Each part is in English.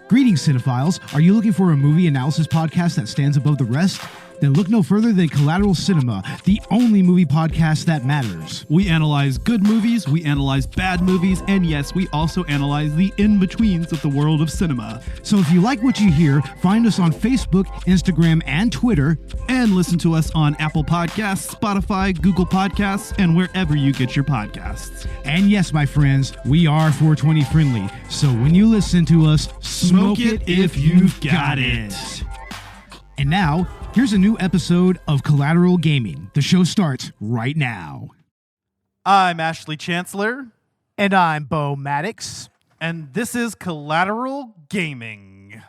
Greetings, cinephiles. Are you looking for a movie analysis podcast that stands above the rest? Then look no further than Collateral Cinema, the only movie podcast that matters. We analyze good movies, we analyze bad movies, and yes, we also analyze the in-betweens of the world of cinema. So if you like what you hear, find us on Facebook, Instagram, and Twitter. And listen to us on Apple Podcasts, Spotify, Google Podcasts, and wherever you get your podcasts. And yes, my friends, we are 420 friendly. So when you listen to us, smoke it if you've got it. And now, here's a new episode of Collateral Gaming. The show starts right now. I'm Ashley Chancellor. And I'm Bo Maddox. And this is Collateral Gaming.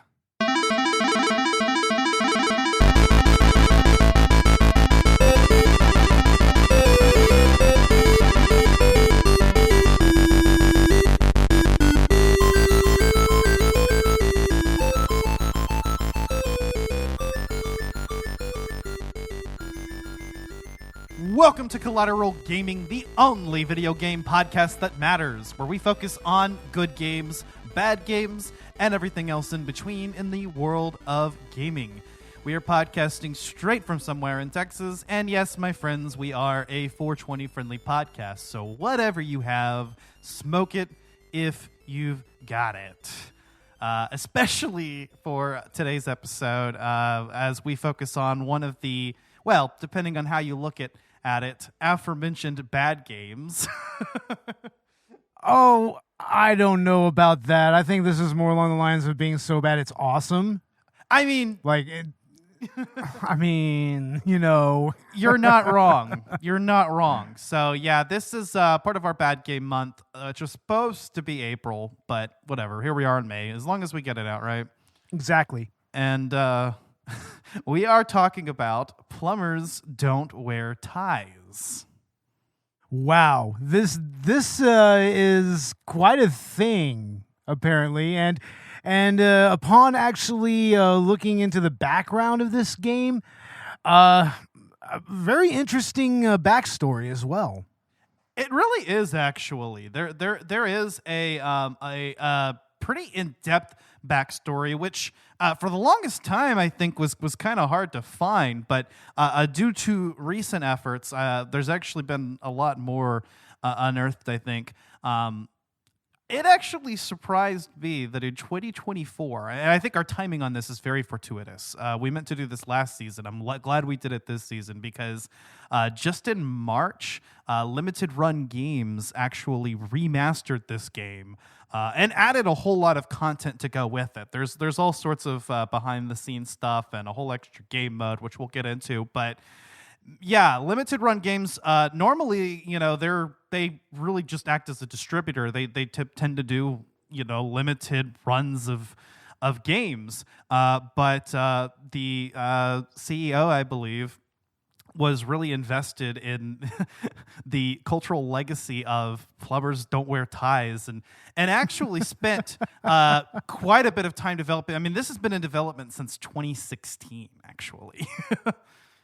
Welcome to Collateral Gaming, the only video game podcast that matters, where we focus on good games, bad games, and everything else in between in the world of gaming. We are podcasting straight from somewhere in Texas, and yes, my friends, we are a 420 friendly podcast, so whatever you have, smoke it if you've got it. Especially for today's episode, as we focus on one of the, well, depending on how you look at it, aforementioned bad games. Oh, I don't know about that. I think this is more along the lines of being so bad it's awesome. I mean, you know. You're not wrong. You're not wrong. So, yeah, this is part of our bad game month. It's just supposed to be April, but whatever. Here we are in May, as long as we get it out, right? Exactly. And we are talking about Plumbers Don't Wear Ties. Wow, this is quite a thing, apparently, and upon actually looking into the background of this game, a very interesting backstory as well. It really is, actually. There is a pretty in-depth backstory, which for the longest time I think was kind of hard to find, but due to recent efforts, there's actually been a lot more unearthed, I think. It actually surprised me that in 2024, and I think our timing on this is very fortuitous. We meant to do this last season. I'm glad we did it this season because just in March, Limited Run Games actually remastered this game and added a whole lot of content to go with it. There's all sorts of behind-the-scenes stuff and a whole extra game mode, which we'll get into, but yeah, Limited Run Games, normally, you know, they really just act as a distributor. They tend to do, you know, limited runs of games. But the CEO, I believe, was really invested in the cultural legacy of Plumbers Don't Wear Ties and actually spent quite a bit of time developing. I mean, this has been in development since 2016, actually.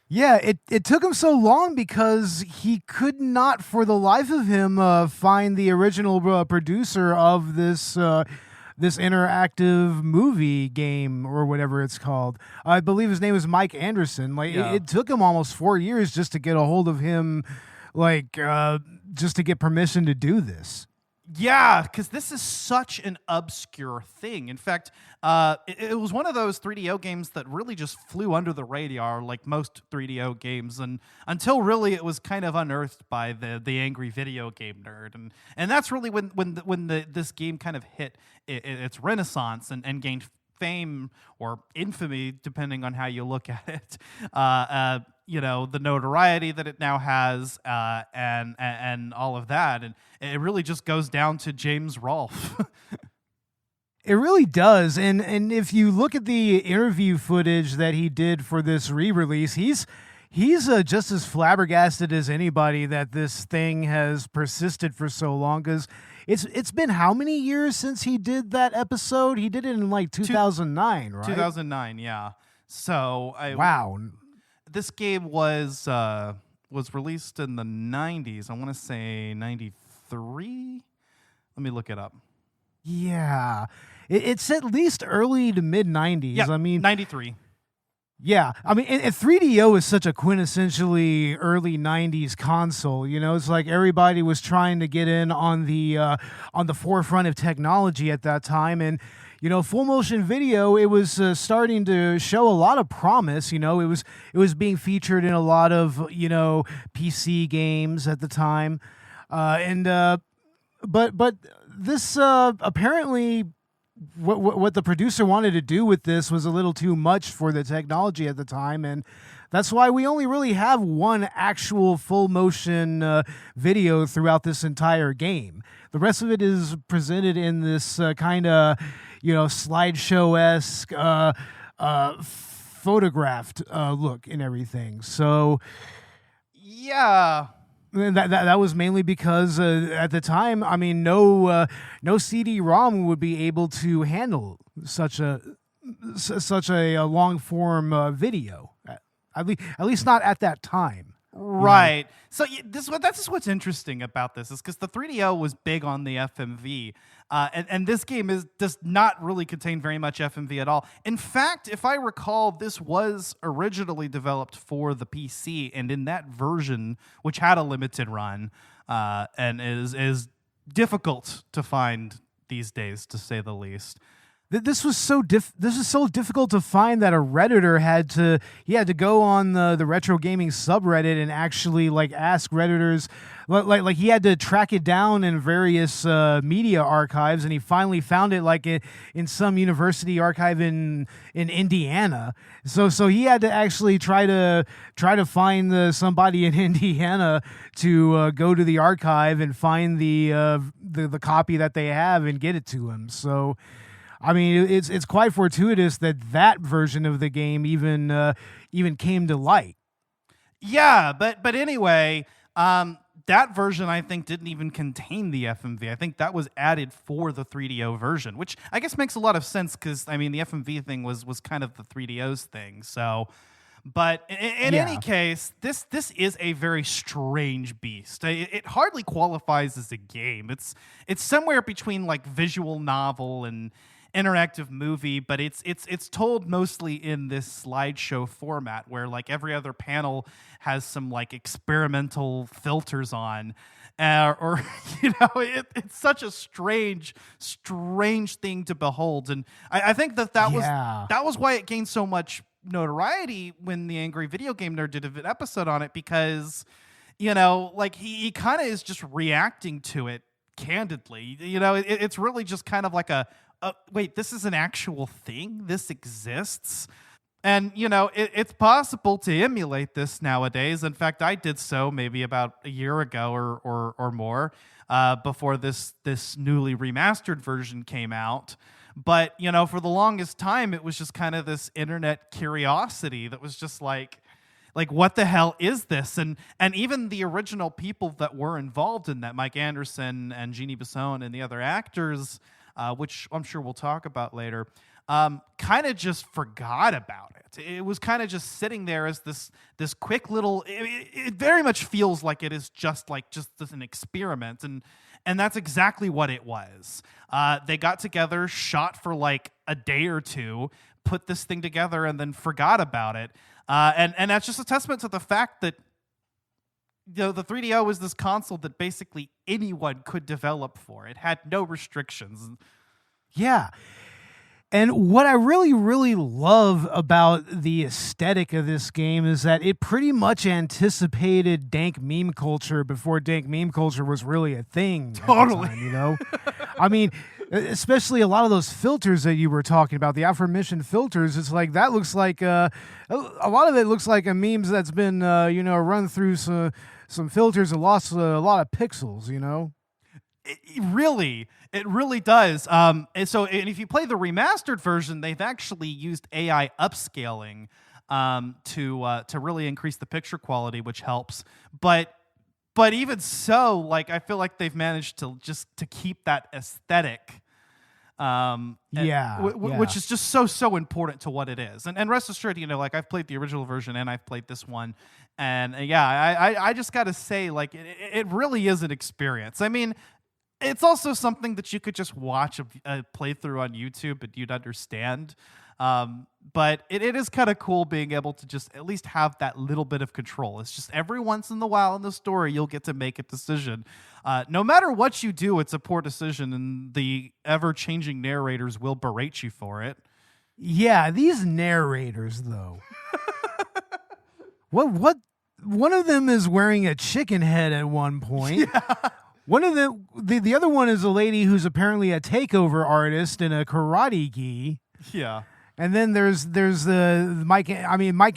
Yeah, it took him so long because he could not, for the life of him, find the original producer of this interactive movie game or whatever it's called. I believe his name is Mike Anderson. It took him almost 4 years just to get a hold of him, just to get permission to do this. Yeah, because this is such an obscure thing. In fact, it was one of those 3DO games that really just flew under the radar, like most 3DO games, and until really it was kind of unearthed by the angry video game nerd, and that's really when this game kind of hit its renaissance and gained fame or infamy, depending on how you look at it. You know, the notoriety that it now has, and all of that, and it really just goes down to James Rolfe. It really does, and if you look at the interview footage that he did for this re-release, he's just as flabbergasted as anybody that this thing has persisted for so long. Because it's been how many years since he did that episode? He did it in like 2009, right? 2009, yeah. So wow. This game was released in the 90s. I want to say 93. Let me look it up. Yeah. It's at least early to mid 90s. Yeah, I mean, 93. Yeah, I mean, and 3DO is such a quintessentially early '90s console. You know, it's like everybody was trying to get in on the forefront of technology at that time, and you know, full motion video, it was starting to show a lot of promise. You know, it was being featured in a lot of PC games at the time, but this apparently. What the producer wanted to do with this was a little too much for the technology at the time, and that's why we only really have one actual full motion video throughout this entire game. The rest of it is presented in this kind of slideshow-esque photographed look and everything. So yeah. That was mainly because at the time, I mean, no CD-ROM would be able to handle such a long form video. At least not at that time. Right. So that's what's interesting about this is because the 3DO was big on the FMV, and this game does not really contain very much FMV at all. In fact, if I recall, this was originally developed for the PC, and in that version, which had a limited run, and is difficult to find these days, to say the least. This was so difficult to find that a Redditor had to go on the retro gaming subreddit and actually ask Redditors, like he had to track it down in various media archives, and he finally found it in some university archive in Indiana. So he had to actually try to find somebody in Indiana to go to the archive and find the copy that they have and get it to him. So. I mean, it's quite fortuitous that version of the game even came to light. Yeah, but anyway, that version I think didn't even contain the FMV. I think that was added for the 3DO version, which I guess makes a lot of sense because I mean the FMV thing was kind of the 3DO's thing. So, but in any case, this is a very strange beast. It hardly qualifies as a game. It's somewhere between visual novel and interactive movie, but it's told mostly in this slideshow format where every other panel has some experimental filters on, or it's such a strange thing to behold, and I think that was why it gained so much notoriety when the Angry Video Game Nerd did an episode on it, because he kind of is just reacting to it candidly. It's really just kind of like wait, this is an actual thing? This exists? And, it's possible to emulate this nowadays. In fact, I did so maybe about a year ago or more before this newly remastered version came out. But, for the longest time, it was just kind of this internet curiosity that was just like, what the hell is this? And even the original people that were involved in that, Mike Anderson and Jeannie Bisson and the other actors, which I'm sure we'll talk about later, kind of just forgot about it. It was kind of just sitting there as this quick little. It very much feels like it is just an experiment, and that's exactly what it was. They got together, shot for a day or two, put this thing together, and then forgot about it. And that's just a testament to the fact that the 3DO was this console that basically anyone could develop for. It had no restrictions. Yeah. And what I really, really love about the aesthetic of this game is that it pretty much anticipated dank meme culture before dank meme culture was really a thing. Totally. At the time, I mean, especially a lot of those filters that you were talking about, the aforementioned filters, it's that looks like a lot of it looks like a memes that's been run through some filters and lost a lot of pixels. It really does. And if you play the remastered version, they've actually used AI upscaling to really increase the picture quality, which helps. But even so, I feel like they've managed to keep that aesthetic. Which is just so important to what it is. And rest assured, I've played the original version and I've played this one, and I just got to say, it really is an experience. I mean, it's also something that you could just watch a playthrough on YouTube and you'd understand. But it is kind of cool being able to just at least have that little bit of control. It's just every once in a while in the story, you'll get to make a decision. No matter what you do, it's a poor decision, and the ever-changing narrators will berate you for it. Yeah, these narrators, though. What? One of them is wearing a chicken head at one point. Yeah. One of the other one is a lady who's apparently a takeover artist in a karate gi. Yeah. And then there's the Mike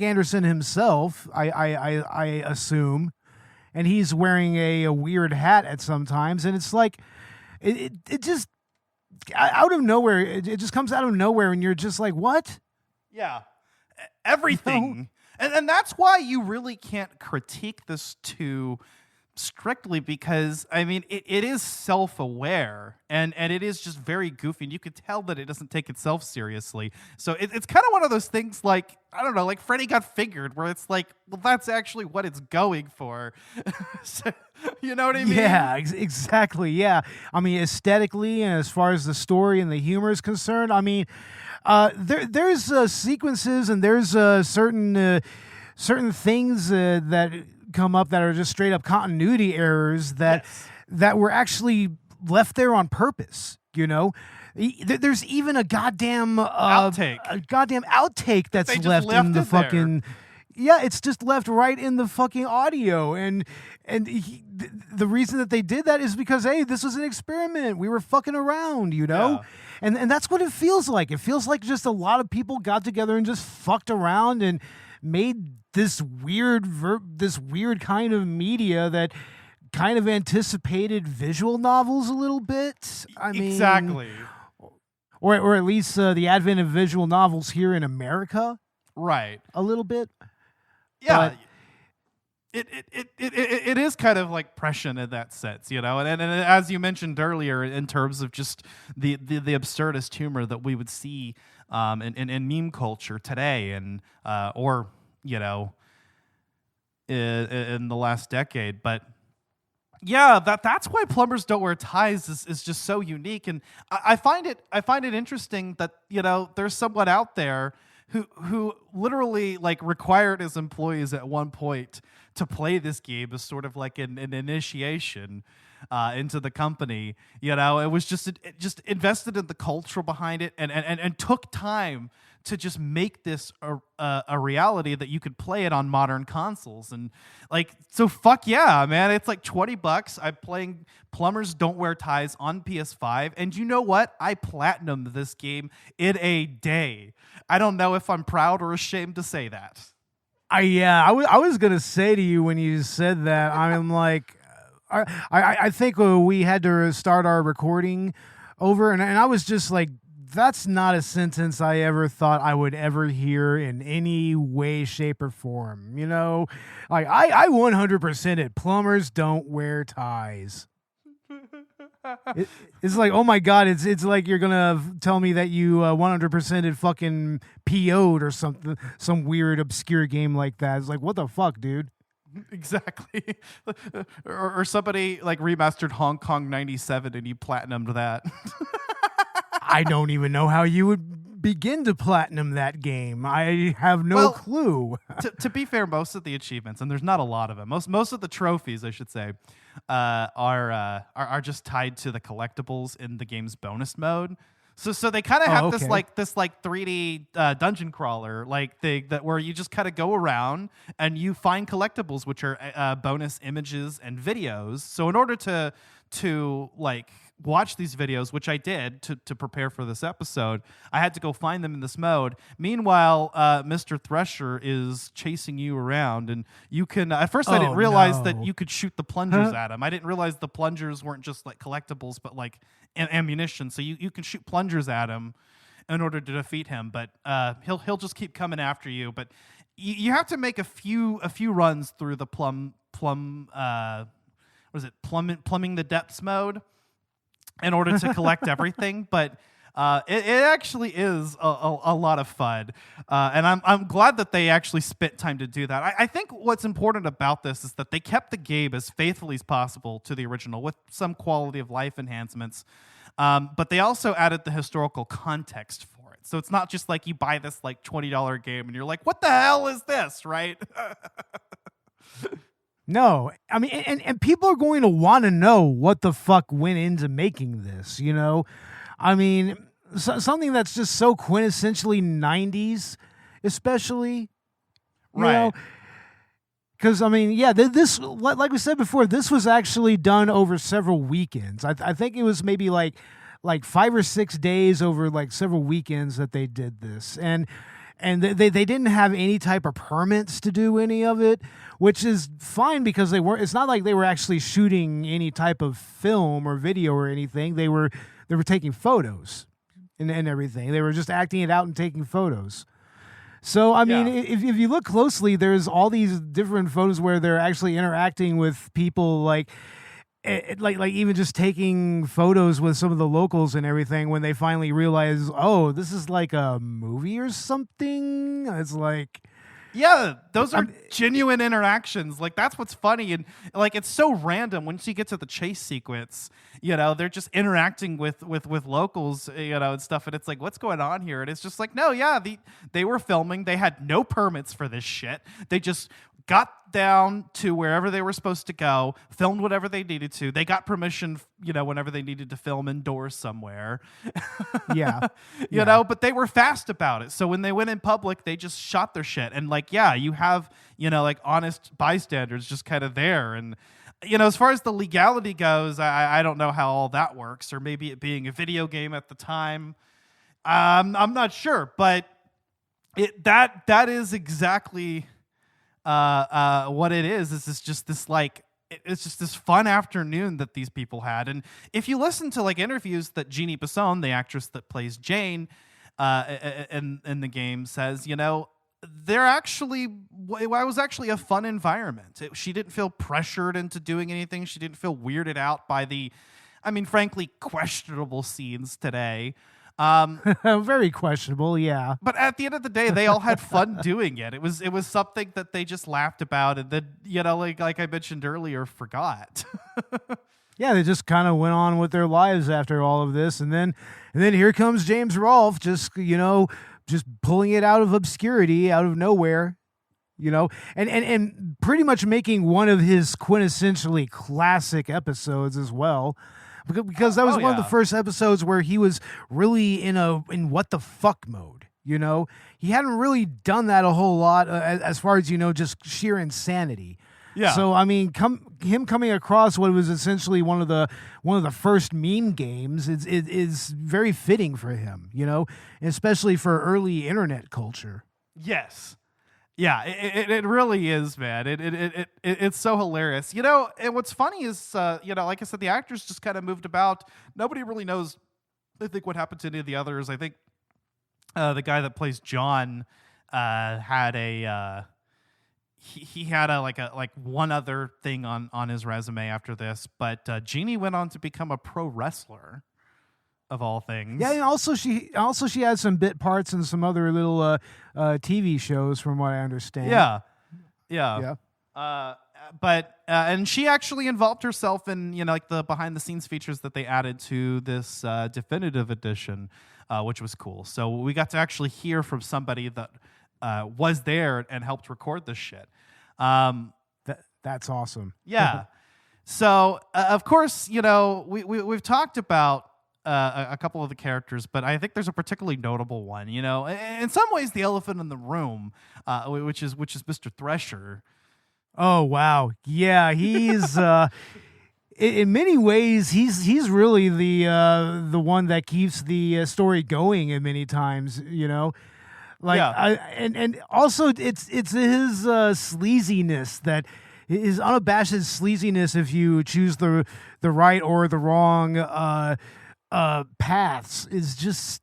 Anderson himself, I assume, and he's wearing a weird hat at sometimes, and it's like it just out of nowhere. It just comes out of nowhere, and you're just like, what? Yeah, everything, and that's why you really can't critique this too strictly, because I mean it is self-aware and it is just very goofy, and you can tell that it doesn't take itself seriously. So it's kind of one of those things, like, I don't know, like Freddy Got Fingered, where it's like, well, that's actually what it's going for. So, you know what I mean? Yeah, exactly. Yeah, I mean, aesthetically and as far as the story and the humor is concerned, I mean, there's sequences and there's certain things that come up that are just straight up continuity errors that were actually left there on purpose. You know, there's even a goddamn outtake that's left in the fucking. Yeah, it's just left right in the fucking audio, and the reason that they did that is because, hey, this was an experiment. We were fucking around, you know, and that's what it feels like. It feels like just a lot of people got together and just fucked around and made this weird kind of media that kind of anticipated visual novels a little bit. I mean, exactly, or at least the advent of visual novels here in America, right? A little bit. Yeah, it is kind of like prescient in that sense, you know, and as you mentioned earlier, in terms of just the absurdist humor that we would see in meme culture today, and or you know, in the last decade. But yeah, that's why Plumbers Don't Wear Ties is just so unique, and I find it interesting that, you know, there's someone out there who literally like required his employees at one point to play this game as sort of like an initiation into the company. You know, it was just invested in the culture behind it, and took time to just make this a reality that you could play it on modern consoles. And like, so fuck yeah, man, it's like $20. I'm playing Plumbers Don't Wear Ties on PS5, and you know what? I platinumed this game in a day. I don't know if I'm proud or ashamed to say that. I was gonna say to you when you said that, I'm like, I think we had to start our recording over, and I was just like, that's not a sentence I ever thought I would ever hear in any way, shape, or form. You know, like I 100% it. Plumbers don't wear ties. It's like, oh my god, it's like you're gonna tell me that you 100%ed fucking PO'd or something, some weird obscure game like that. It's like, what the fuck, dude? Exactly. or somebody like remastered Hong Kong 97 and you platinumed that. I don't even know how you would begin to platinum that game. I have no clue. to be fair, most of the achievements, and there's not a lot of them, most of the trophies, I should say, are just tied to the collectibles in the game's bonus mode. So they kind of have this 3D dungeon crawler like thing that where you just kind of go around and you find collectibles, which are bonus images and videos. So in order to like watch these videos, which I did to prepare for this episode, I had to go find them in this mode. Meanwhile, Mr. Thresher is chasing you around, and you can. At first, I didn't realize that you could shoot the plungers at him. I didn't realize the plungers weren't just like collectibles, but like ammunition. So you can shoot plungers at him in order to defeat him. But he'll just keep coming after you. But you have to make a few runs through the plumbing the depths mode in order to collect everything. But It actually is a lot of fun, and I'm glad that they actually spent time to do that. I think what's important about this is that they kept the game as faithfully as possible to the original with some quality of life enhancements, but they also added the historical context for it. So it's not just like you buy this like $20 game and you're like, what the hell is this, right? No, I mean, and people are going to want to know what the fuck went into making this, you know? I mean, something that's just so quintessentially 90s, especially, Right. Because, I mean, yeah, this, like we said before, this was actually done over several weekends. I think it was maybe like 5 or 6 days over like several weekends that they did this. And they didn't have any type of permits to do any of it, which is fine because it's not like they were actually shooting any type of film or video or anything. They were taking photos and everything. They were just acting it out and taking photos. So, I mean, if you look closely, there's all these different photos where they're actually interacting with people, like even just taking photos with some of the locals and everything when they finally realize, oh, this is like a movie or something. It's like... Yeah, those are genuine interactions. Like, that's what's funny. And, like, it's so random. Once you get to the chase sequence, you know, they're just interacting with locals, you know, and stuff. And it's like, what's going on here? And it's just like, no, yeah, they were filming. They had no permits for this shit. They just got down to wherever they were supposed to go, filmed whatever they needed to. They got permission, you know, whenever they needed to film indoors somewhere. Yeah. you know, but they were fast about it. So when they went in public, they just shot their shit. And like, yeah, you have, you know, like honest bystanders just kind of there. And, you know, as far as the legality goes, I don't know how all that works, or maybe it being a video game at the time. I'm not sure, but that is exactly what it is. This is just this like, it's just this fun afternoon that these people had. And if you listen to like interviews that Jeannie Besson, the actress that plays Jane in the game, says, you know, it was actually a fun environment. She didn't feel pressured into doing anything. She didn't feel weirded out by the, I mean, frankly, questionable scenes today. Very questionable, yeah. But at the end of the day, they all had fun doing it. It was something that they just laughed about, and then, you know, like I mentioned earlier, forgot. Yeah, they just kind of went on with their lives after all of this, and then here comes James Rolfe, just, you know, just pulling it out of obscurity, out of nowhere, you know, and pretty much making one of his quintessentially classic episodes as well. Because that was one of the first episodes where he was really in what the fuck mode, you know? He hadn't really done that a whole lot as far as, you know, just sheer insanity. Yeah. So, I mean, him coming across what was essentially one of the first meme games is very fitting for him, you know? Especially for early internet culture. Yes. Yeah, it really is, man. It's so hilarious. You know, and what's funny is, you know, like I said, the actors just kind of moved about. Nobody really knows, I think, what happened to any of the others. I think the guy that plays John had he had like one other thing on his resume after this, but Jeannie went on to become a pro wrestler. Of all things. Yeah, and also she had some bit parts in some other little TV shows, from what I understand. Yeah. But and she actually involved herself in, you know, like the behind the scenes features that they added to this definitive edition, which was cool. So we got to actually hear from somebody that was there and helped record this shit. That's awesome. Yeah. So of course, you know, we've talked about a couple of the characters, but I think there's a particularly notable one. You know, in some ways, the elephant in the room, which is Mr. Thresher. Oh wow, yeah, he's in many ways he's really the one that keeps the story going. In many times, you know, like and also it's his sleaziness, that his unabashed sleaziness, if you choose the right or the wrong paths, is just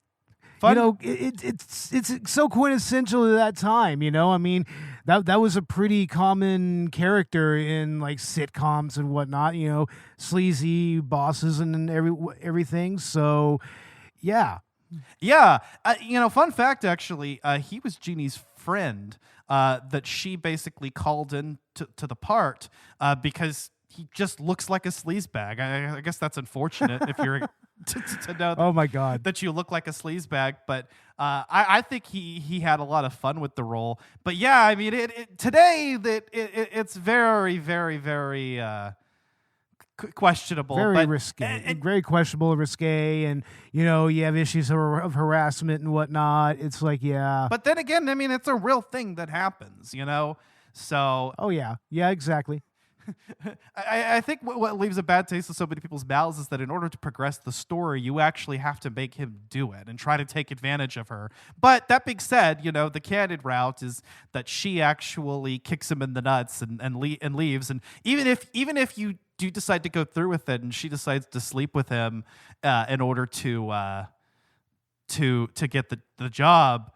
fun. You know, it's so quintessential to that time, you know. I mean, that was a pretty common character in like sitcoms and whatnot, you know, sleazy bosses and everything. So yeah, Yeah. Fun fact, actually, he was Jeannie's friend that she basically called in to the part because he just looks like a sleazebag. I guess that's unfortunate if you're to know Oh my God. that you look like a sleazebag, but I think he had a lot of fun with the role. But yeah, I mean, today it's very, very, very questionable, Very risque, very questionable, risque, and you have issues of harassment and whatnot. It's like, yeah. But then again, I mean, it's a real thing that happens, So. Oh yeah, exactly. I think what leaves a bad taste in so many people's mouths is that in order to progress the story, you actually have to make him do it and try to take advantage of her. But that being said, the candid route is that she actually kicks him in the nuts and leaves. And even if you do decide to go through with it, and she decides to sleep with him in order to get the job,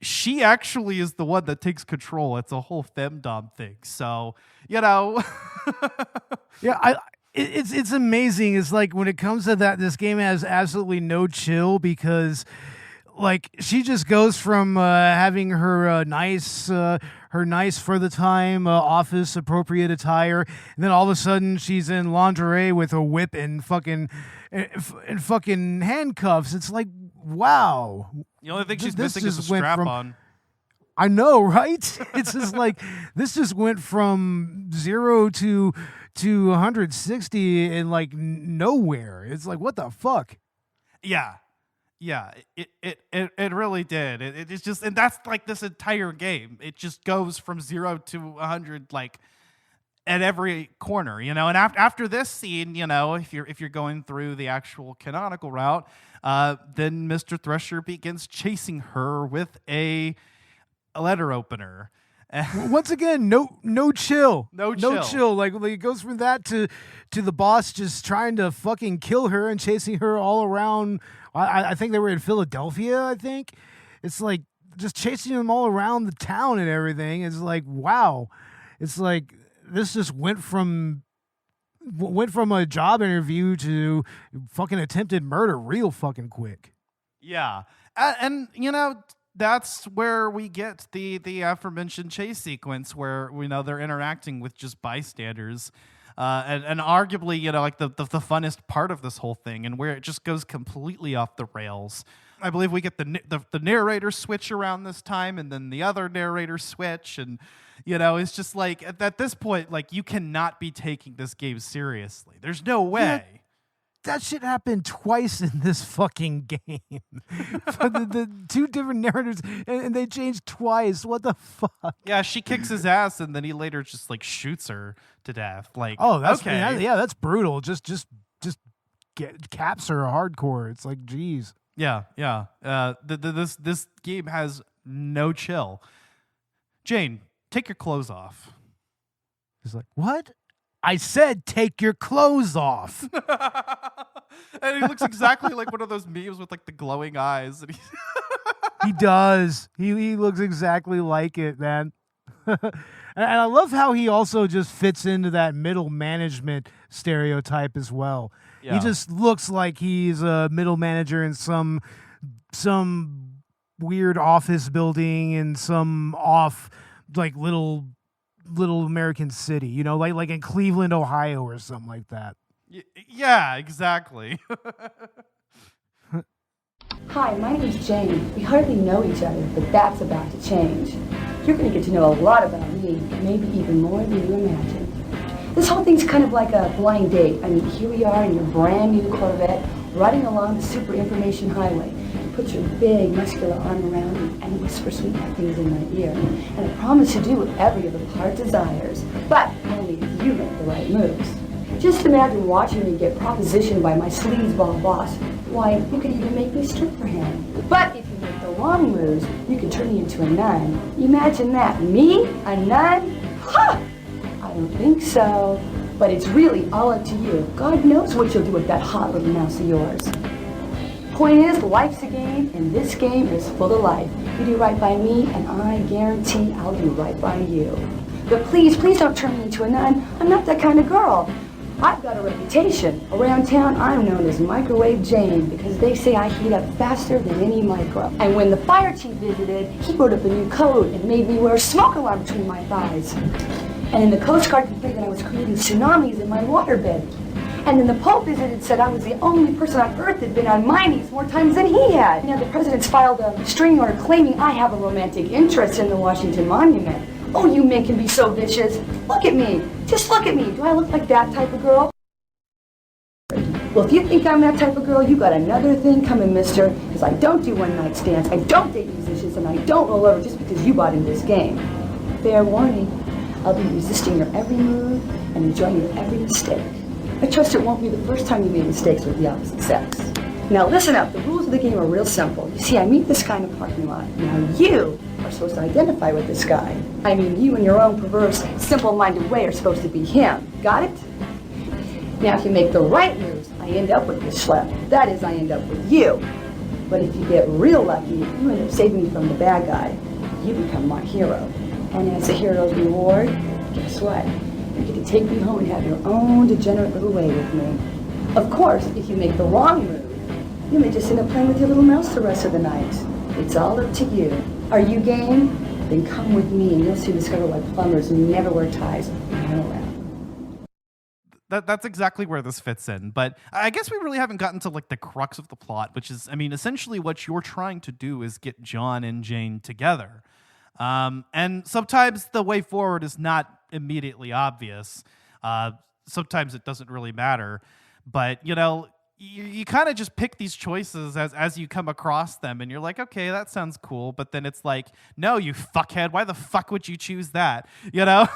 she actually is the one that takes control. It's a whole femdom thing. So, Yeah, it's amazing. It's like when it comes to that, this game has absolutely no chill because like she just goes from having her nice for the time office appropriate attire, and then all of a sudden she's in lingerie with a whip and fucking handcuffs. It's like, wow. The only thing she's missing is a strap on. I know, right? It's just like this just went from 0 to 160 in like nowhere. It's like, what the fuck? Yeah, it really did. It's just, and that's like this entire game. It just goes from 0 to 100 like at every corner, And after this scene, if you're going through the actual canonical route, then Mr. Thresher begins chasing her with a letter opener. Once again, no chill. No chill. Like it goes from that to the boss just trying to fucking kill her and chasing her all around. I think they were in Philadelphia, I think. It's like just chasing them all around the town and everything. It's like, wow. It's like this just went from a job interview to fucking attempted murder real fucking quick. Yeah. And that's where we get the aforementioned chase sequence where they're interacting with just bystanders, and arguably like the funnest part of this whole thing, and where it just goes completely off the rails. I believe we get the narrator switch around this time, and then the other narrator switch, and it's just like at this point, like you cannot be taking this game seriously. There's no way. Yeah. That shit happened twice in this fucking game. the two different narrators, and they changed twice. What the fuck? Yeah, she kicks his ass, and then he later just like shoots her to death. Like, oh, that's okay. that's brutal. Just caps her hardcore. It's like, geez. Yeah. This game has no chill. Jane, take your clothes off. He's like, what? I said, take your clothes off. And he looks exactly like one of those memes with like the glowing eyes. And he does. He looks exactly like it, man. And I love how he also just fits into that middle management stereotype as well. Yeah. He just looks like he's a middle manager in some weird office building in some off like little American city, like in Cleveland, Ohio or something like that. Yeah, exactly. Hi, my name is Jane. We hardly know each other, but that's about to change. You're going to get to know a lot about me, maybe even more than you imagine. This whole thing's kind of like a blind date. I mean, here we are in your brand new Corvette, riding along the super information highway. Put your big muscular arm around me and whisper sweet things in my ear. And I promise to do whatever your little heart desires, but only if you make the right moves. Just imagine watching me get propositioned by my sleazeball boss. Why, you could even make me strip for him. But if you make the wrong moves, you could turn me into a nun. Imagine that. Me? A nun? Ha! I don't think so. But it's really all up to you. God knows what you'll do with that hot little mouse of yours. Point is, life's a game, and this game is full of life. You do right by me, and I guarantee I'll do right by you. But please don't turn me into a nun. I'm not that kind of girl. I've got a reputation. Around town, I'm known as Microwave Jane because they say I heat up faster than any micro. And when the fire chief visited, he wrote up a new code and made me wear a smoke alarm between my thighs. And then the Coast Guard complained that I was creating tsunamis in my waterbed. And then the Pope visited and said I was the only person on Earth that had been on my knees more times than he had. Now the president's filed a restraining order claiming I have a romantic interest in the Washington Monument. Oh, you men can be so vicious. Look at me. Just look at me. Do I look like that type of girl? Well, if you think I'm that type of girl, you got another thing coming, mister. Because I don't do one-night stands, I don't date musicians, and I don't roll over just because you bought in this game. Fair warning, I'll be resisting your every move and enjoying your every mistake. I trust it won't be the first time you made mistakes with the opposite sex. Now listen up, the rules of the game are real simple. You see, I meet this guy in a parking lot. Now you are supposed to identify with this guy. I mean, you in your own perverse, simple-minded way are supposed to be him. Got it? Now if you make the right moves, I end up with this schlep. That is, I end up with you. But if you get real lucky, you end up saving me from the bad guy. You become my hero. And as a hero's reward, guess what? You get to take me home and have your own degenerate little way with me. Of course, if you make the wrong move, you may just end up playing with your little mouse the rest of the night. It's all up to you. Are you game? Then come with me and you'll soon discover why plumbers never wear ties when they're around. That's exactly where this fits in. But I guess we really haven't gotten to like the crux of the plot, which is, I mean, essentially what you're trying to do is get John and Jane together. And sometimes the way forward is not immediately obvious. Sometimes it doesn't really matter. But, you know, you kind of just pick these choices as you come across them, and you're like, okay, that sounds cool. But then it's like, no, you fuckhead, why the fuck would you choose that? You know?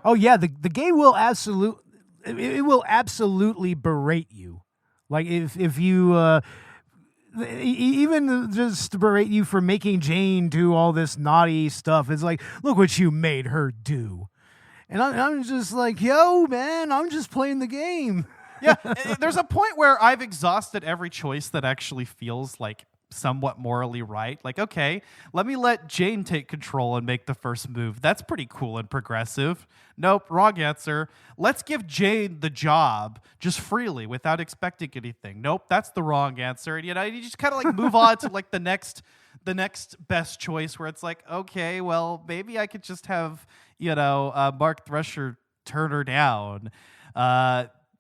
Oh yeah, the game will absolutely berate you. Like if you even just berate you for making Jane do all this naughty stuff. It's like, look what you made her do. And I'm just like, yo, man, I'm just playing the game. Yeah, there's a point where I've exhausted every choice that actually feels like somewhat morally right. Like, okay, let me let Jane take control and make the first move. That's pretty cool and progressive. Nope, wrong answer. Let's give Jane the job just freely without expecting anything. Nope, that's the wrong answer. And, you know, you just kind of like move on to like the next best choice where it's like, okay, well, maybe I could just have, you know, Mark Thresher turn her down.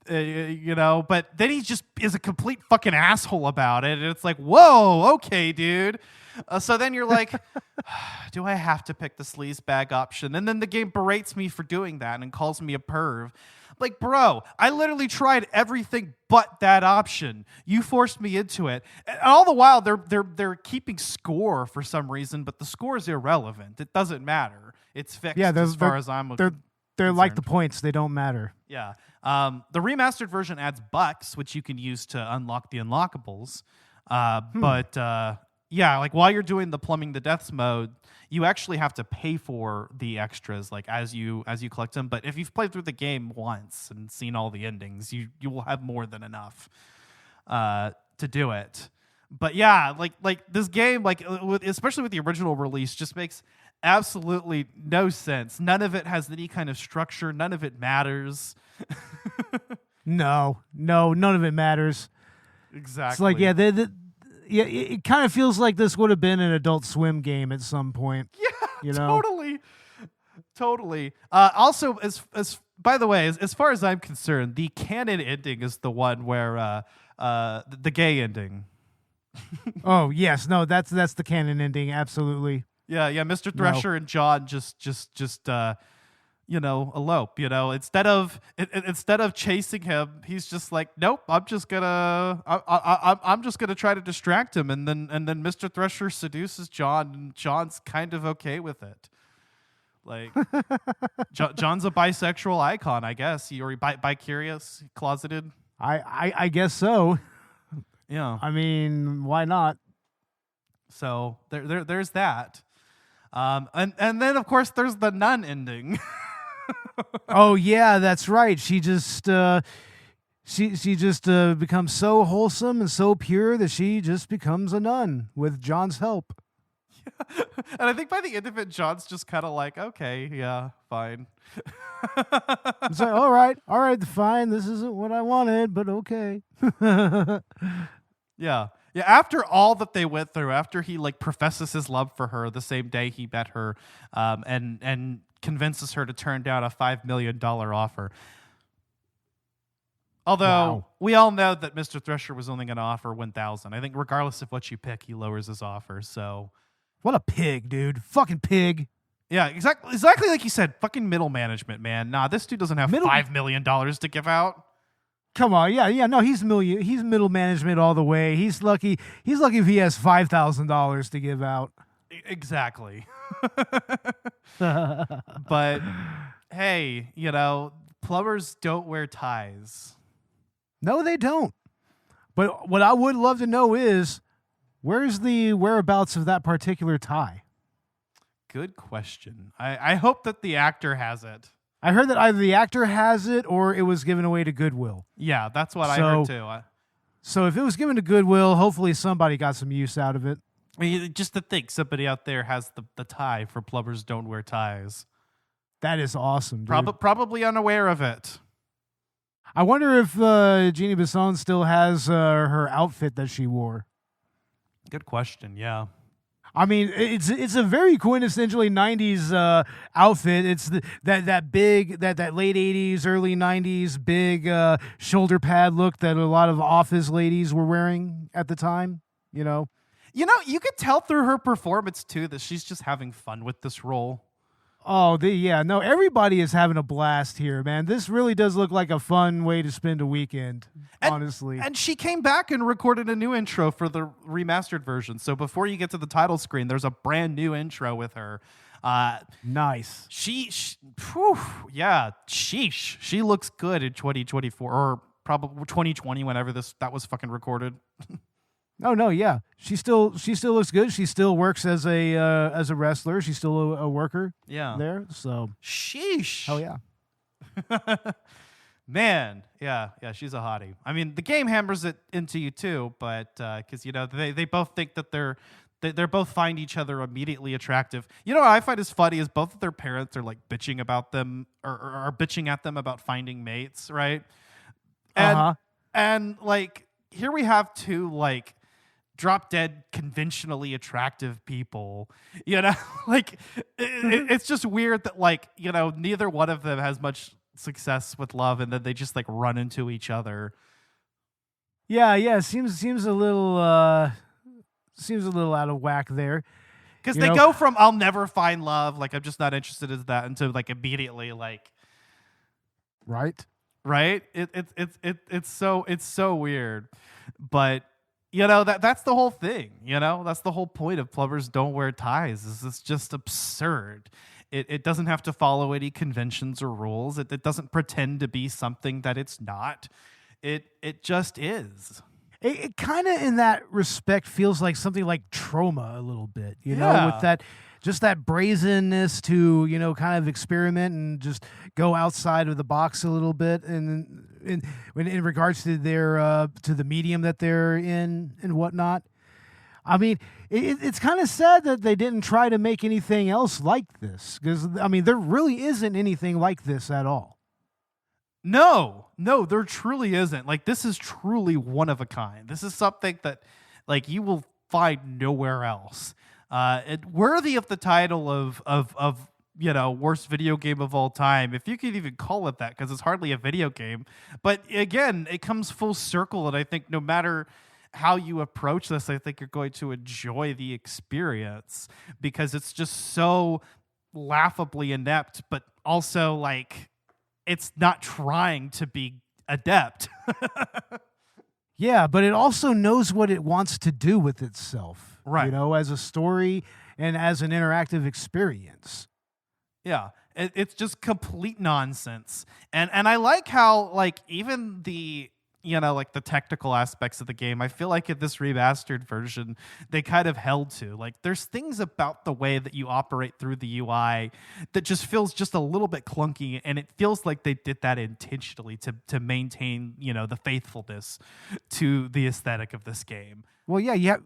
You know, but then he just is a complete fucking asshole about it. And it's like, whoa, okay, dude. So then you're like, do I have to pick the sleazebag option? And then the game berates me for doing that and calls me a perv. Like, bro, I literally tried everything but that option. You forced me into it. And all the while, they're keeping score for some reason, but the score is irrelevant. It doesn't matter. It's fixed as far as I'm concerned. They're like the points. They don't matter. Yeah. The remastered version adds bucks, which you can use to unlock the unlockables. But yeah, like while you're doing the plumbing the deaths mode, you actually have to pay for the extras, like as you collect them. But if you've played through the game once and seen all the endings, you will have more than enough to do it. But yeah, like this game, like especially with the original release, just makes absolutely no sense. None of it has any kind of structure. None of it matters. No, none of it matters. Exactly. It's like, yeah, it kind of feels like this would have been an Adult Swim game at some point. Yeah, you know? Totally. Also, as by the way, as far as I'm concerned, the canon ending is the one where the gay ending. Oh yes, no, that's the canon ending. Absolutely. Yeah. Mr. Thresher and John just you know, elope. You know, instead of chasing him, he's just like, nope. I'm just gonna try to distract him, and then Mr. Thresher seduces John, and John's kind of okay with it. Like, John's a bisexual icon, I guess. Or bi-curious, closeted. I guess so. Yeah. I mean, why not? So there's that. And then of course there's the nun ending. Oh yeah, that's right. She just becomes so wholesome and so pure that she just becomes a nun with John's help. And I think by the end of it, John's just kind of like, okay, yeah, fine. It's like, all right, fine. This isn't what I wanted, but okay. Yeah. Yeah, after all that they went through, after he like professes his love for her the same day he met her, and convinces her to turn down a $5 million offer. Although we all know that Mr. Thresher was only going to offer 1,000. I think regardless of what you pick, he lowers his offer. So, what a pig, dude! Fucking pig. Yeah, exactly like you said. Fucking middle management, man. Nah, this dude doesn't have $5 million to give out. Come on, yeah. No, he's middle management all the way. He's lucky. He's lucky if he has $5,000 to give out. Exactly. But hey, plumbers don't wear ties. No, they don't. But what I would love to know is, where's the whereabouts of that particular tie? Good question. I hope that the actor has it. I heard that either the actor has it or it was given away to Goodwill. Yeah, that's what I heard too. So if it was given to Goodwill, hopefully somebody got some use out of it. I mean, just to think somebody out there has the tie for Plumbers Don't Wear Ties. That is awesome, dude. Probably unaware of it. I wonder if Jeannie Bisson still has her outfit that she wore. Good question, yeah. I mean, it's a very quintessentially 90s outfit. It's that big, that late 80s, early 90s big shoulder pad look that a lot of office ladies were wearing at the time, You could tell through her performance, too, that she's just having fun with this role. Oh, no, everybody is having a blast here, man. This really does look like a fun way to spend a weekend, honestly. And she came back and recorded a new intro for the remastered version. So before you get to the title screen, there's a brand new intro with her. Nice. Sheesh. She looks good in 2024 or probably 2020, whenever that was fucking recorded. Oh no, yeah. She still looks good. She still works as a wrestler. She's still a worker. Yeah. There. So sheesh. Hell yeah. Man, yeah, she's a hottie. I mean, the game hammers it into you too, but because they both think that they're both find each other immediately attractive. What I find is funny is both of their parents are like bitching about them or are bitching at them about finding mates, right? And like here we have two like drop dead conventionally attractive people, like it's just weird that like neither one of them has much success with love, and then they just like run into each other. Yeah, seems a little out of whack there, because they go from I'll never find love, like I'm just not interested in that, into like immediately like right. It's so weird, but that's the whole thing. That's the whole point of Plumbers Don't Wear Ties. It's just absurd. It doesn't have to follow any conventions or rules. It doesn't pretend to be something that it's not. It just is. It kind of, in that respect, feels like something like Trauma a little bit. With that. Just that brazenness to, kind of experiment and just go outside of the box a little bit, and in regards to their to the medium that they're in and whatnot. I mean, it's kind of sad that they didn't try to make anything else like this, because I mean, there really isn't anything like this at all. No, there truly isn't. Like, this is truly one of a kind. This is something that, like, you will find nowhere else. Worthy of the title of worst video game of all time, if you could even call it that, because it's hardly a video game. But again, it comes full circle, and I think no matter how you approach this, I think you're going to enjoy the experience, because it's just so laughably inept, but also like it's not trying to be adept. Yeah, but it also knows what it wants to do with itself, right? As a story and as an interactive experience. Yeah, it's just complete nonsense, and I like how like even the like the technical aspects of the game, I feel like in this remastered version they kind of held to. Like, there's things about the way that you operate through the UI that just feels just a little bit clunky, and it feels like they did that intentionally to maintain the faithfulness to the aesthetic of this game. Well, yeah, you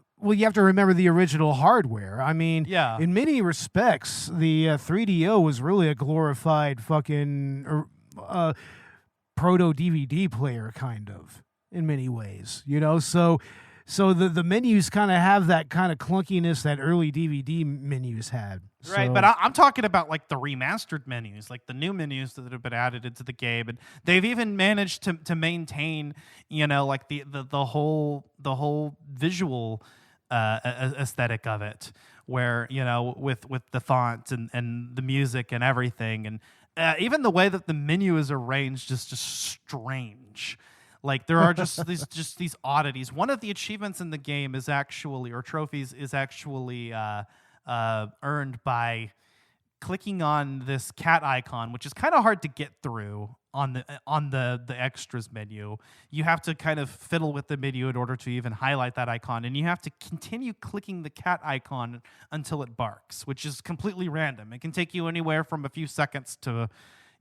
have to remember the original hardware. I mean, Yeah. in many respects, the 3DO was really a glorified fucking proto DVD player, kind of, in many ways. So the menus kind of have that kind of clunkiness that early DVD menus had. Right, but I'm talking about like the remastered menus, like the new menus that have been added into the game, and they've even managed to maintain, like the whole visual aesthetic of it, where with the font and the music and everything, and even the way that the menu is arranged is just strange. Like there are just these oddities. One of the achievements in the game is actually, or trophies, is actually earned by clicking on this cat icon, which is kind of hard to get through on the extras menu. You have to kind of fiddle with the menu in order to even highlight that icon, and you have to continue clicking the cat icon until it barks, which is completely random. It can take you anywhere from a few seconds to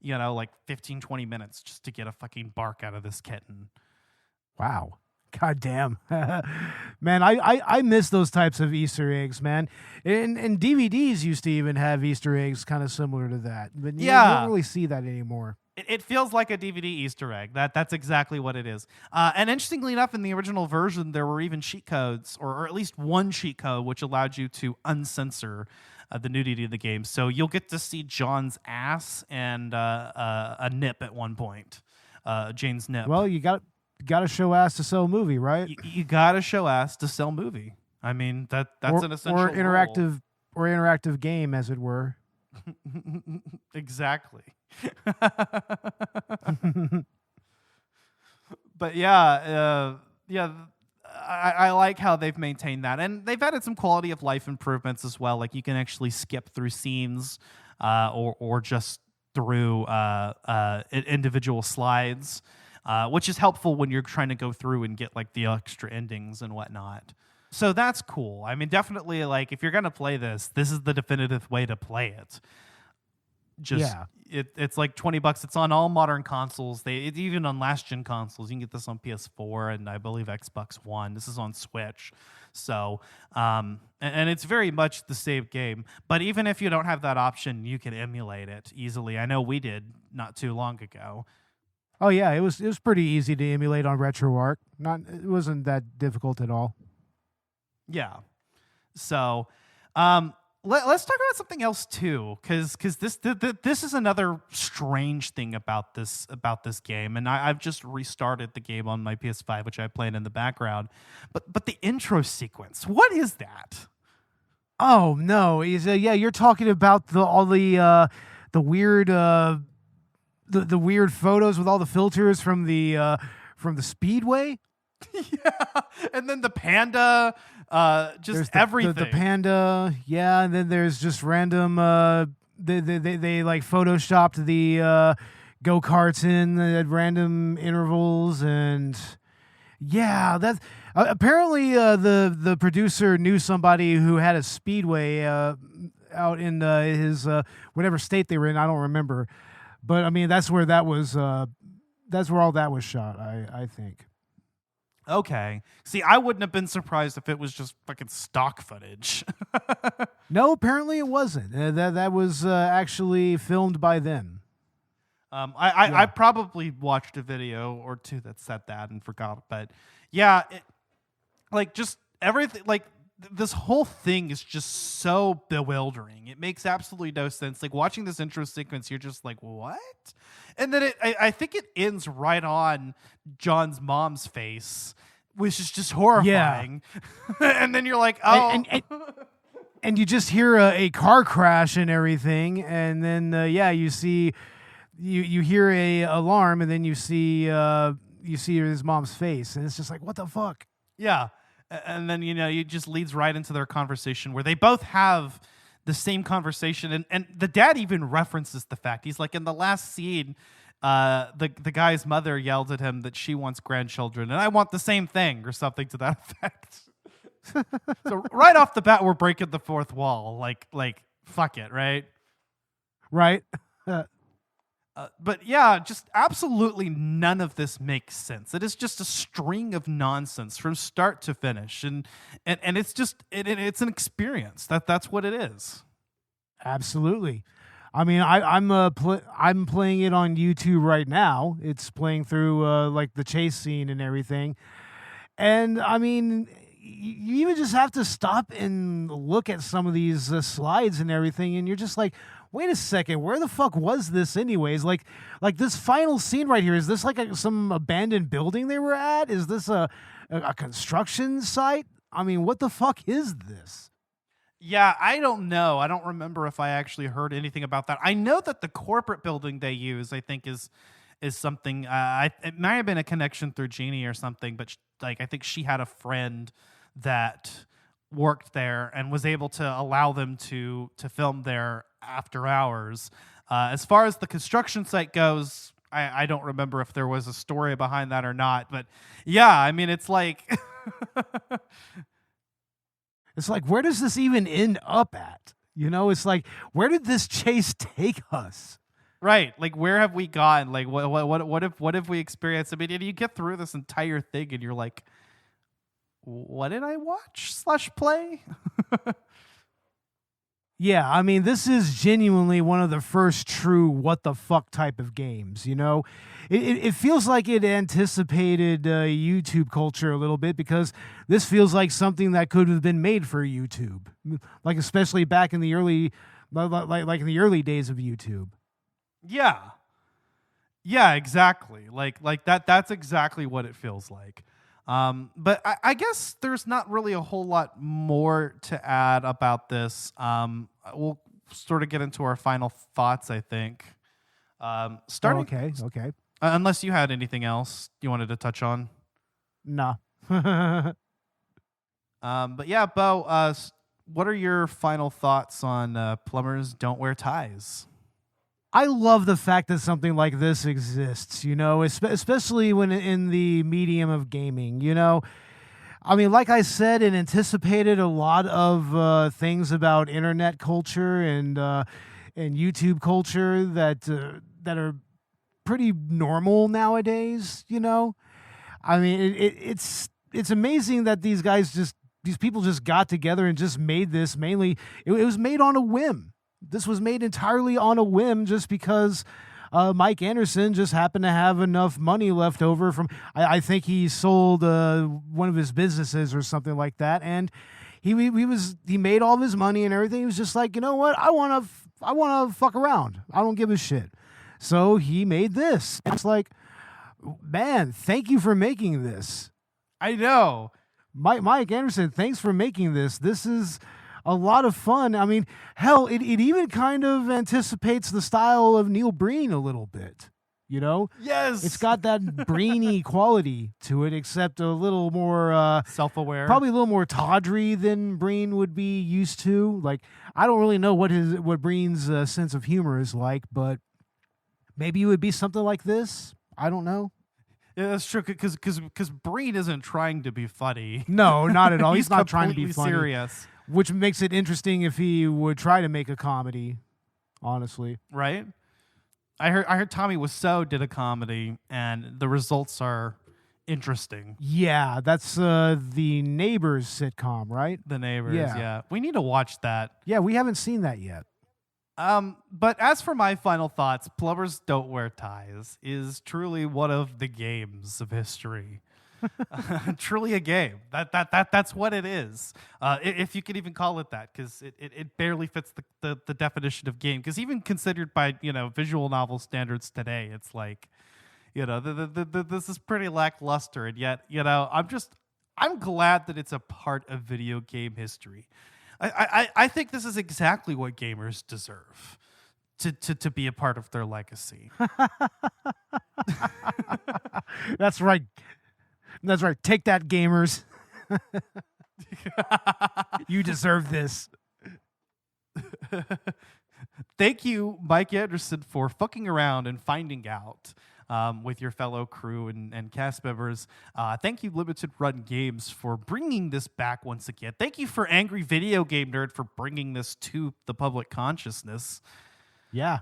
like 15, 20 minutes just to get a fucking bark out of this kitten. Wow. God damn. Man, I miss those types of Easter eggs, man. And DVDs used to even have Easter eggs kind of similar to that. But you don't really see that anymore. It feels like a DVD Easter egg. That's exactly what it is. And interestingly enough, in the original version, there were even cheat codes, or at least one cheat code, which allowed you to uncensor the nudity of the game. So you'll get to see John's ass and a nip at one point, Jane's nip. Well, you got to show ass to sell movie, right? You got to show ass to sell movie. I mean, that's an essential or interactive game, as it were. Exactly. But yeah. I like how they've maintained that, and they've added some quality of life improvements as well. Like you can actually skip through scenes, or just through individual slides, which is helpful when you're trying to go through and get like the extra endings and whatnot. So that's cool. I mean, definitely, like if you're gonna play this is the definitive way to play it. It's like $20. It's on all modern consoles. It's even on last gen consoles. You can get this on PS4 and I believe Xbox One. This is on Switch. So, and it's very much the same game. But even if you don't have that option, you can emulate it easily. I know we did not too long ago. Oh yeah, it was pretty easy to emulate on RetroArch. It wasn't that difficult at all. Yeah. So, let's talk about something else too, because this is another strange thing about this game, and I've just restarted the game on my PS5, which I played in the background. But the intro sequence, what is that? Oh no, you're talking about all the weird the weird photos with all the filters from the Speedway. Yeah, and then the panda, just everything. The panda, yeah, and then there's just random. They like photoshopped the go-karts in at random intervals, and yeah, that's apparently the producer knew somebody who had a speedway out in his whatever state they were in. I don't remember, but I mean that's where that was. That's where all that was shot. I think. Okay. See, I wouldn't have been surprised if it was just fucking stock footage. No, apparently it wasn't. That was actually filmed by them. I probably watched a video or two that said that and forgot, but yeah, just everything, like this whole thing is just so bewildering. It makes absolutely no sense. Like watching this intro sequence, you're just like, what? And then I think it ends right on John's mom's face, which is just horrifying. Yeah. And then you're like, oh. And you just hear a car crash and everything, and then you see you hear a alarm, and then you see his mom's face, and it's just like, what the fuck? Yeah. And then it just leads right into their conversation where they both have the same conversation, and the dad even references the fact. He's like, in the last scene, the guy's mother yelled at him that she wants grandchildren, and I want the same thing, or something to that effect. So right off the bat, we're breaking the fourth wall. Like fuck it, right? Right. But yeah, just absolutely none of this makes sense. It is just a string of nonsense from start to finish, and it's just it's an experience. That's what it is. Absolutely. I mean, I'm playing it on YouTube right now. It's playing through like the chase scene and everything, and I mean, you even just have to stop and look at some of these slides and everything, and you're just like, wait a second, where the fuck was this anyways? Like this final scene right here, is this like some abandoned building they were at? Is this a construction site? I mean, what the fuck is this? Yeah, I don't know. I don't remember if I actually heard anything about that. I know that the corporate building they use, I think, is something. It might have been a connection through Jeannie or something, but I think she had a friend that worked there and was able to allow them to film there after hours. As far as the construction site goes, I don't remember if there was a story behind that or not. But yeah, I mean, it's like... It's like, where does this even end up at? You know, it's like, where did this chase take us? Right. Like, where have we gone? Like, what have we experienced? I mean, you get through this entire thing and you're like, what did I watch / play? Yeah, I mean, this is genuinely one of the first true what the fuck type of games, you know? It feels like it anticipated YouTube culture a little bit, because this feels like something that could have been made for YouTube. Like, especially back in the early like in the early days of YouTube. Yeah. Yeah, exactly. Like that's exactly what it feels like. But I guess there's not really a whole lot more to add about this. We'll sort of get into our final thoughts, I think. Starting. Okay. Unless you had anything else you wanted to touch on. Nah. But yeah, Bo, what are your final thoughts on Plumbers Don't Wear Ties? I love the fact that something like this exists, you know, especially when in the medium of gaming, you know. I mean, like I said, it anticipated a lot of things about internet culture and YouTube culture that are pretty normal nowadays, you know. I mean, it's amazing that these people just got together and just made this. Mainly, it was made on a whim. This was made entirely on a whim, just because Mike Anderson just happened to have enough money left over from. I think he sold one of his businesses or something like that, and he made all of his money and everything. He was just like, you know what, I want to fuck around. I don't give a shit. So he made this. It's like, man, thank you for making this. I know, Mike Anderson, thanks for making this. This is a lot of fun. I mean, hell, it even kind of anticipates the style of Neil Breen a little bit, you know? Yes. It's got that Breeny quality to it, except a little more... self-aware. Probably a little more tawdry than Breen would be used to. Like, I don't really know what Breen's sense of humor is like, but maybe it would be something like this. I don't know. Yeah, that's true, because Breen isn't trying to be funny. No, not at all. He's not trying to be funny. Serious. Which makes it interesting if he would try to make a comedy, honestly. Right? I heard Tommy Wiseau did a comedy, and the results are interesting. Yeah, that's the Neighbors sitcom, right? The Neighbors, Yeah. yeah. We need to watch that. Yeah, we haven't seen that yet. But as for my final thoughts, Plumbers Don't Wear Ties is truly one of the games of history. Truly a game. That's what it is. If you could even call it that, because it barely fits the definition of game. Because even considered by visual novel standards today, it's like this is pretty lackluster, and yet I'm glad that it's a part of video game history. I think this is exactly what gamers deserve. To be a part of their legacy. That's right. That's right. Take that, gamers. You deserve this. Thank you, Mike Anderson, for fucking around and finding out with your fellow crew and cast members. Thank you, Limited Run Games, for bringing this back once again. Thank you for Angry Video Game Nerd for bringing this to the public consciousness. Yeah.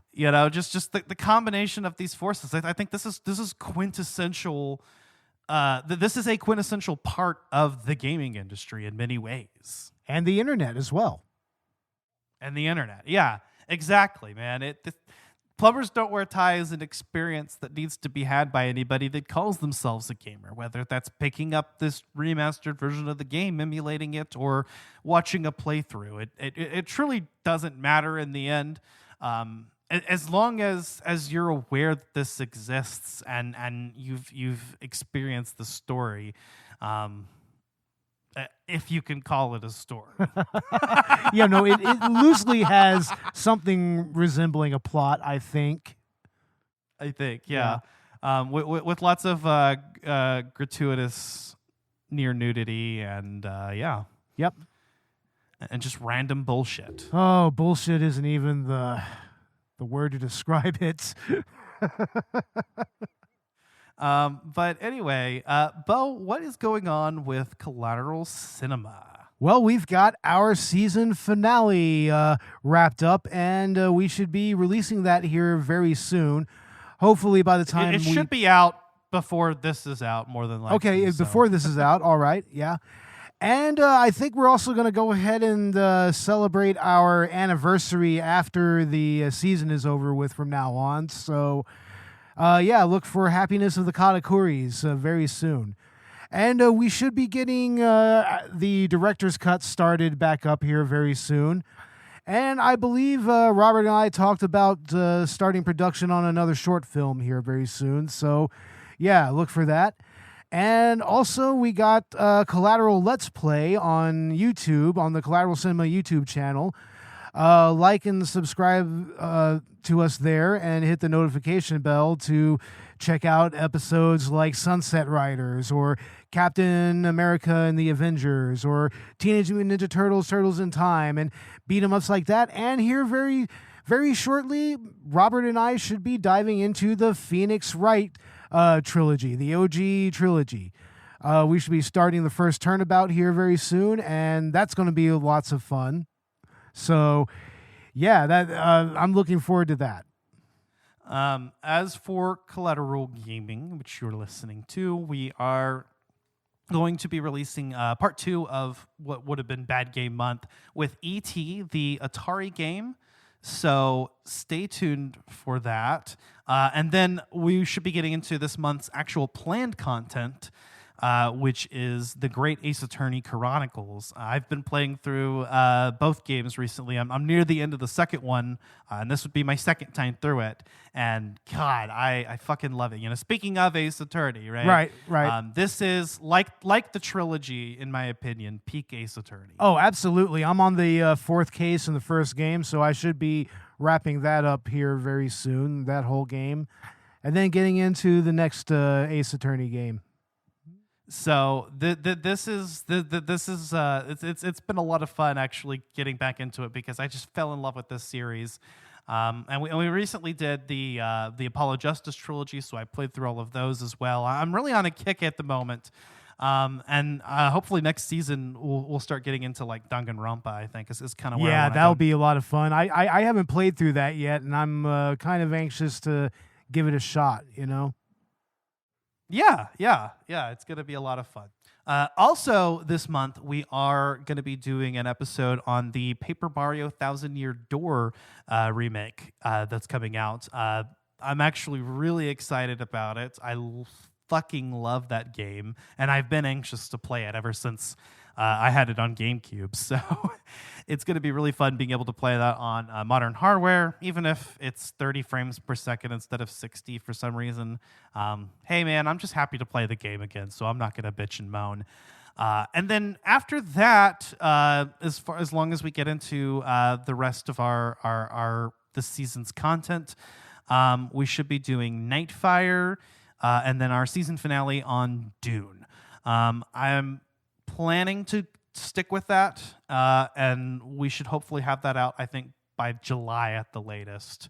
Just the combination of these forces. I think this is quintessential. This is a quintessential part of the gaming industry in many ways, and the internet as well. And the internet, yeah, exactly, man. Plumbers Don't Wear Ties is an experience that needs to be had by anybody that calls themselves a gamer, whether that's picking up this remastered version of the game, emulating it, or watching a playthrough. It truly doesn't matter in the end. As long as you're aware that this exists and you've experienced the story, if you can call it a story. It loosely has something resembling a plot, I think. Yeah. With lots of gratuitous near nudity and yeah. Yep. And just random bullshit. Oh, bullshit isn't even the word to describe it. But anyway, Bo, what is going on with Collateral Cinema? Well, we've got our season finale wrapped up, and we should be releasing that here very soon. Hopefully by the time it should be out before this is out, more than likely. Okay, before this is out, all right, yeah. And I think we're also going to go ahead and celebrate our anniversary after the season is over with from now on. So, look for Happiness of the Katakuris very soon. And we should be getting the director's cut started back up here very soon. And I believe Robert and I talked about starting production on another short film here very soon. So, yeah, look for that. And also, we got Collateral Let's Play on YouTube, on the Collateral Cinema YouTube channel. Like and subscribe to us there and hit the notification bell to check out episodes like Sunset Riders or Captain America and the Avengers or Teenage Mutant Ninja Turtles, Turtles in Time, and beat 'em ups like that. And here very, very shortly, Robert and I should be diving into the Phoenix Wright trilogy, the OG trilogy. We should be starting the first turnabout here very soon, and that's going to be lots of fun. So, yeah, that I'm looking forward to that. As for Collateral Gaming, which you're listening to, we are going to be releasing part 2 of what would have been Bad Game Month with E.T., the Atari game. So stay tuned for that. And then we should be getting into this month's actual planned content, which is the Great Ace Attorney Chronicles. I've been playing through both games recently. I'm near the end of the second one, and this would be my second time through it. And God, I fucking love it. Speaking of Ace Attorney, right? Right. This is like the trilogy, in my opinion, peak Ace Attorney. Oh, absolutely. I'm on the fourth case in the first game, so I should be wrapping that up here very soon, that whole game, and then getting into the next Ace Attorney game. So it's been a lot of fun actually getting back into it because I just fell in love with this series, and we recently did the Apollo Justice trilogy, so I played through all of those as well. I'm really on a kick at the moment, and hopefully next season we'll start getting into like Danganronpa. I think is kind of where that'll be a lot of fun. I haven't played through that yet, and I'm kind of anxious to give it a shot. Yeah, it's going to be a lot of fun. Also, this month, we are going to be doing an episode on the Paper Mario Thousand Year Door remake that's coming out. I'm actually really excited about it. I fucking love that game, and I've been anxious to play it ever since I had it on GameCube. So it's going to be really fun being able to play that on modern hardware, even if it's 30 frames per second instead of 60 for some reason. Hey, man, I'm just happy to play the game again, so I'm not going to bitch and moan. And then after that, as long as we get into the rest of our this season's content, we should be doing Nightfire, and then our season finale on Dune. I'm planning to stick with that, and we should hopefully have that out, I think, by July at the latest.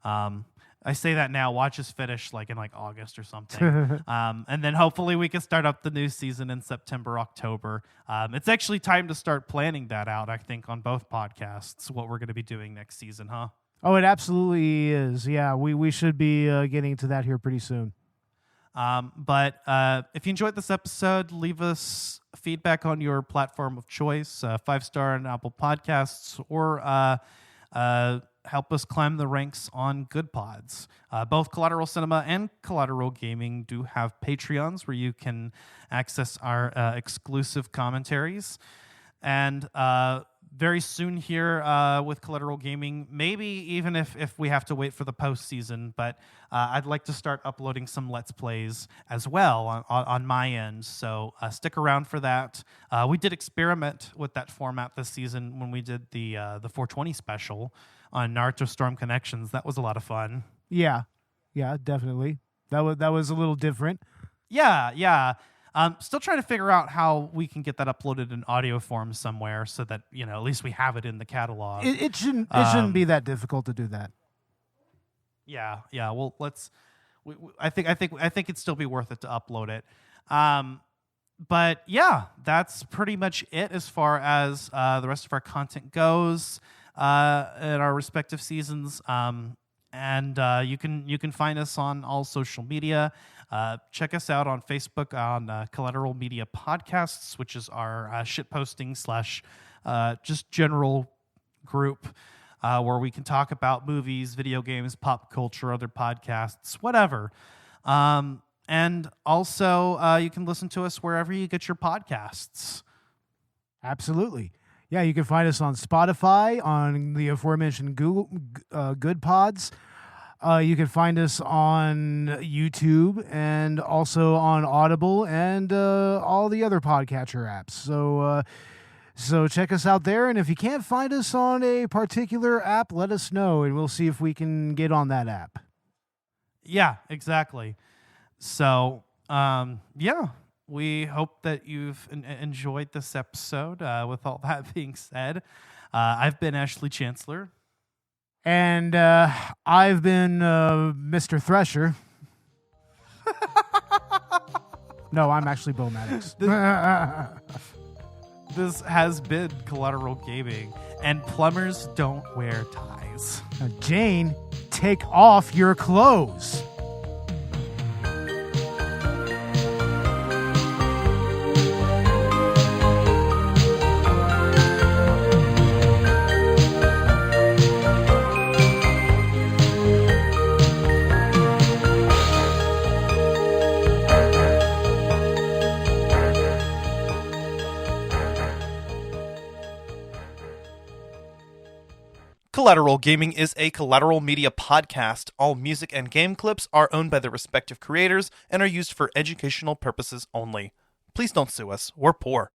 I say that now, watch us finish in August or something. And then hopefully we can start up the new season in September, October. It's actually time to start planning that out, I think, on both podcasts, what we're going to be doing next season, huh? Oh, it absolutely is. Yeah, we should be getting to that here pretty soon. But if you enjoyed this episode, leave us feedback on your platform of choice, 5-star on Apple Podcasts, or help us climb the ranks on Good Pods. Both Collateral Cinema and Collateral Gaming do have Patreons where you can access our exclusive commentaries. And very soon here with Collateral Gaming, maybe even if we have to wait for the postseason, but I'd like to start uploading some Let's Plays as well on my end. So stick around for that. We did experiment with that format this season when we did the 420 special on Naruto Storm Connections. That was a lot of fun. Yeah, definitely. That was a little different. Yeah. Still trying to figure out how we can get that uploaded in audio form somewhere so that, at least we have it in the catalog. It shouldn't be that difficult to do that. Yeah. Well, I think it'd still be worth it to upload it. But yeah, that's pretty much it as far as the rest of our content goes in our respective seasons. And you can find us on all social media. Check us out on Facebook on Collateral Media Podcasts, which is our shitposting / just general group where we can talk about movies, video games, pop culture, other podcasts, whatever. And also, you can listen to us wherever you get your podcasts. Absolutely. Yeah, you can find us on Spotify, on the aforementioned Google Good Pods. You can find us on YouTube and also on Audible and all the other podcatcher apps. So check us out there. And if you can't find us on a particular app, let us know, and we'll see if we can get on that app. Yeah, exactly. So, we hope that you've enjoyed this episode. With all that being said, I've been Ashley Chancellor. And I've been Mr. Thresher. No, I'm actually Bo Maddox. This has been Collateral Gaming, and plumbers don't wear ties. Now, Jane, take off your clothes. Collateral Gaming is a Collateral Media podcast. All music and game clips are owned by their respective creators and are used for educational purposes only. Please don't sue us. We're poor.